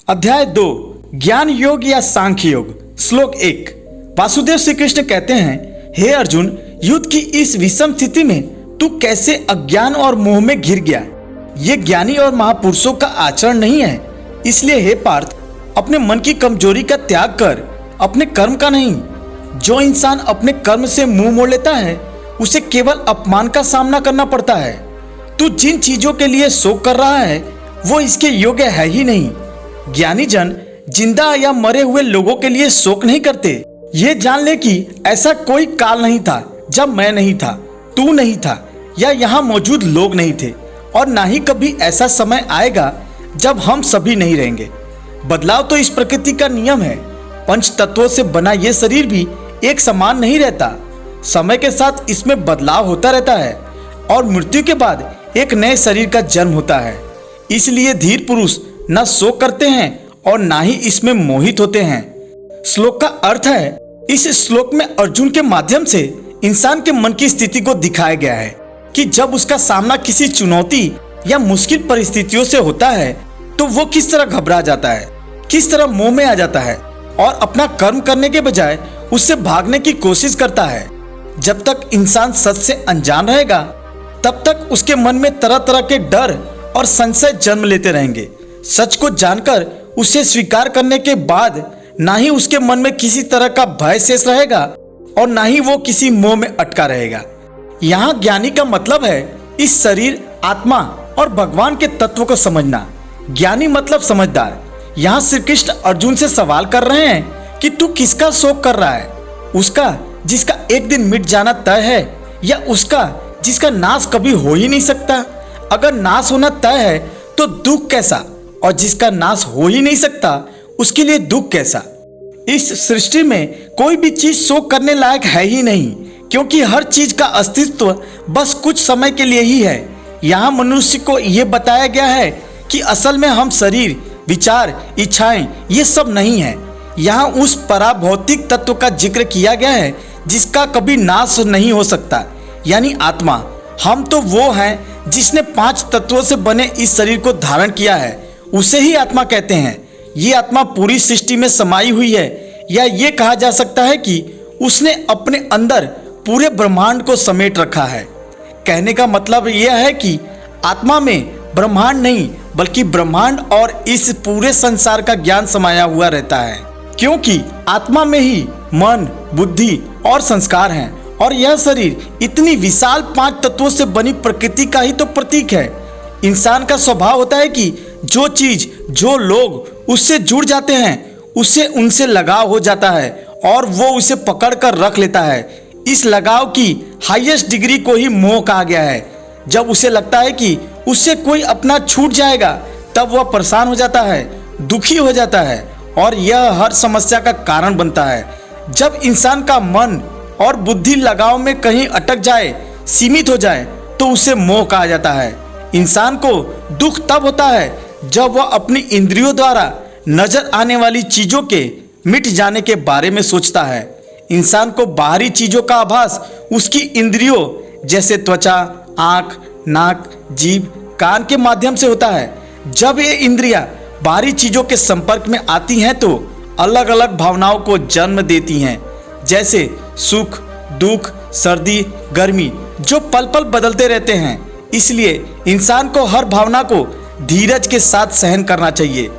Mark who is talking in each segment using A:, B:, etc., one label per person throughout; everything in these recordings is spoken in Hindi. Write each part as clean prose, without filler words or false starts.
A: अध्याय 2 ज्ञान योग या सांख्य योग। श्लोक 1। वासुदेव श्री कृष्ण कहते हैं, हे अर्जुन, युद्ध की इस विषम स्थिति में तू कैसे अज्ञान और मोह में घिर गया। ये ज्ञानी और महापुरुषों का आचरण नहीं है। इसलिए हे पार्थ, अपने मन की कमजोरी का त्याग कर, अपने कर्म का नहीं। जो इंसान अपने कर्म से मुंह मोड़ लेता है उसे केवल अपमान का सामना करना पड़ता है। तू जिन चीजों के लिए शोक कर रहा है वो इसके योग्य है ही नहीं। ज्ञानी जन जिंदा या मरे हुए लोगों के लिए शोक नहीं करते। ये जान ले कि ऐसा कोई काल नहीं था जब मैं नहीं था, तू नहीं था या यहाँ मौजूद लोग नहीं थे, और ना ही कभी ऐसा समय आएगा जब हम सभी नहीं रहेंगे। बदलाव तो इस प्रकृति का नियम है। पंच तत्वों से बना ये शरीर भी एक समान नहीं रहता। समय के साथ इसमें बदलाव होता रहता है और मृत्यु के बाद एक नए शरीर का जन्म होता है। इसलिए धीर पुरुष न शोक करते हैं और ना ही इसमें मोहित होते हैं। श्लोक का अर्थ है, इस श्लोक में अर्जुन के माध्यम से इंसान के मन की स्थिति को दिखाया गया है कि जब उसका सामना किसी चुनौती या मुश्किल परिस्थितियों से होता है तो वो किस तरह घबरा जाता है, किस तरह मोह में आ जाता है और अपना कर्म करने के बजाय उससे भागने की कोशिश करता है। जब तक इंसान सच से अनजान रहेगा तब तक उसके मन में तरह तरह के डर और संशय जन्म लेते रहेंगे। सच को जानकर उसे स्वीकार करने के बाद ना ही उसके मन में किसी तरह का भय शेष रहेगा और ना ही वो किसी मोह में अटका रहेगा। यहाँ ज्ञानी का मतलब है इस शरीर, आत्मा और भगवान के तत्व को समझना। ज्ञानी मतलब समझदार। यहाँ श्री कृष्ण अर्जुन से सवाल कर रहे हैं कि तू किसका शोक कर रहा है, उसका जिसका एक दिन मिट जाना तय है या उसका जिसका नाश कभी हो ही नहीं सकता। अगर नाश होना तय है तो दुख कैसा, और जिसका नाश हो ही नहीं सकता उसके लिए दुख कैसा। इस सृष्टि में कोई भी चीज शोक करने लायक है ही नहीं, क्योंकि हर चीज का अस्तित्व बस कुछ समय के लिए ही है। यहाँ मनुष्य को यह बताया गया है कि असल में हम शरीर, विचार, इच्छाएं ये सब नहीं है। यहाँ उस पराभौतिक तत्व का जिक्र किया गया है जिसका कभी नाश नहीं हो सकता, यानी आत्मा। हम तो वो हैं जिसने 5 तत्वों से बने इस शरीर को धारण किया है, उसे ही आत्मा कहते हैं। ये आत्मा पूरी सृष्टि में समाई हुई है, या ये कहा जा सकता है कि उसने अपने अंदर पूरे ब्रह्मांड को समेट रखा है। कहने का मतलब यह है कि आत्मा में ब्रह्मांड नहीं बल्कि ब्रह्मांड और इस पूरे संसार का ज्ञान समाया हुआ रहता है, क्योंकि आत्मा में ही मन, बुद्धि और संस्कार हैं, और यह शरीर इतनी विशाल 5 तत्वों से बनी प्रकृति का ही तो प्रतीक है। इंसान का स्वभाव होता है कि जो चीज, जो लोग उससे जुड़ जाते हैं उससे उनसे लगाव हो जाता है और वो उसे पकड़ कर रख लेता है। इस लगाव की हाईएस्ट डिग्री को ही मोह कहा गया है। जब उसे लगता है कि उससे कोई अपना छूट जाएगा तब वह परेशान हो जाता है, दुखी हो जाता है और यह हर समस्या का कारण बनता है। जब इंसान का मन और बुद्धि लगाव में कहीं अटक जाए, सीमित हो जाए, तो उसे मोह कहा जाता है। इंसान को दुख तब होता है जब वह अपनी इंद्रियों द्वारा नजर आने वाली चीजों के मिट जाने के बारे में सोचता है। इंसान को बाहरी चीजों का आभास उसकी इंद्रियों जैसे त्वचा, आंख, नाक, जीभ, कान के माध्यम से होता है। जब ये इंद्रियां बाहरी चीजों के संपर्क में आती हैं तो अलग अलग भावनाओं को जन्म देती हैं, जैसे सुख, दुख, सर्दी, गर्मी, जो पल पल बदलते रहते हैं। इसलिए इंसान को हर भावना को धीरज के साथ सहन करना चाहिए।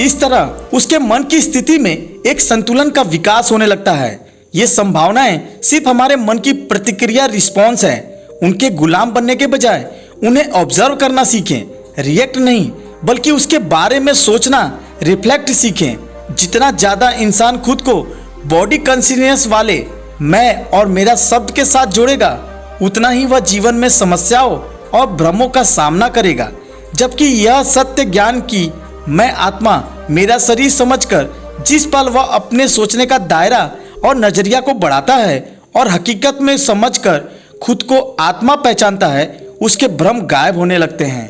A: इस तरह उसके मन की स्थिति में एक संतुलन का विकास होने लगता है। ये संभावनाएं सिर्फ हमारे मन की प्रतिक्रिया, रिस्पॉन्स है। उनके गुलाम बनने के बजाय उन्हें ऑब्जर्व करना सीखें, रिएक्ट नहीं बल्कि उसके बारे में सोचना, रिफ्लेक्ट सीखें। जितना ज्यादा इंसान खुद को बॉडी कॉन्शियसनेस वाले मैं और मेरा शब्द के साथ जोड़ेगा, उतना ही वह जीवन में समस्याओं और भ्रमों का सामना करेगा। जबकि यह सत्य ज्ञान की मैं आत्मा, मेरा शरीर समझकर जिस पल वह अपने सोचने का दायरा और नजरिया को बढ़ाता है और हकीकत में समझकर खुद को आत्मा पहचानता है, उसके भ्रम गायब होने लगते हैं।